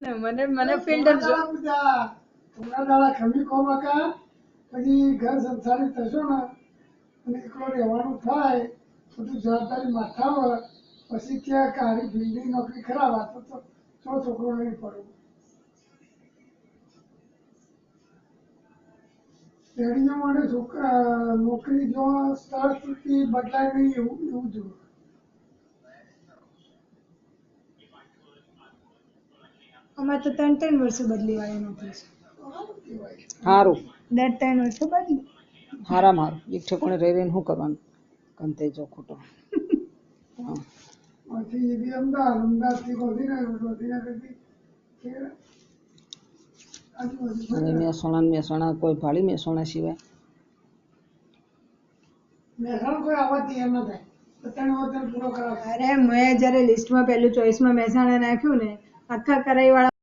મને મને ફિલ્ટર જો થોડા દાડા ખમી કોમકા પછી ઘર સંસારી થશો ને અને એકલો રહેવાનું થાય બધું જવાબદારી માથા હોય પછી ત્યાં કારી બિલ્ડિંગ નોકરી ખરાબ તો છોકરો નહીં પડવું ડેડીઓ માટે છોકરા નોકરી જો સ્થળથી બદલાય નહીં એવું જોયું અમારે તો 3 વર્ષે બદલી વાળી નોકરી છે સારું દર 3 વર્ષે બદલી હારામ હારું એક ઠેકોણે રહી રહીને શું કરવાનું કંતે જો ખોટો હા પછી એ બી અમદાવાદથી ગોધીનગર અને મહેસાણા કોઈ ભાળી મહેસાણા સિવાય મહેસાણા કોઈ આવવા તૈયાર ન થાય તો 3 વર્ષ પૂરો કરાવ અરે મેં જ્યારે લિસ્ટમાં પહેલું ચોઈસમાં મહેસાણા નાખ્યું ને આખા કરાઈ વાળા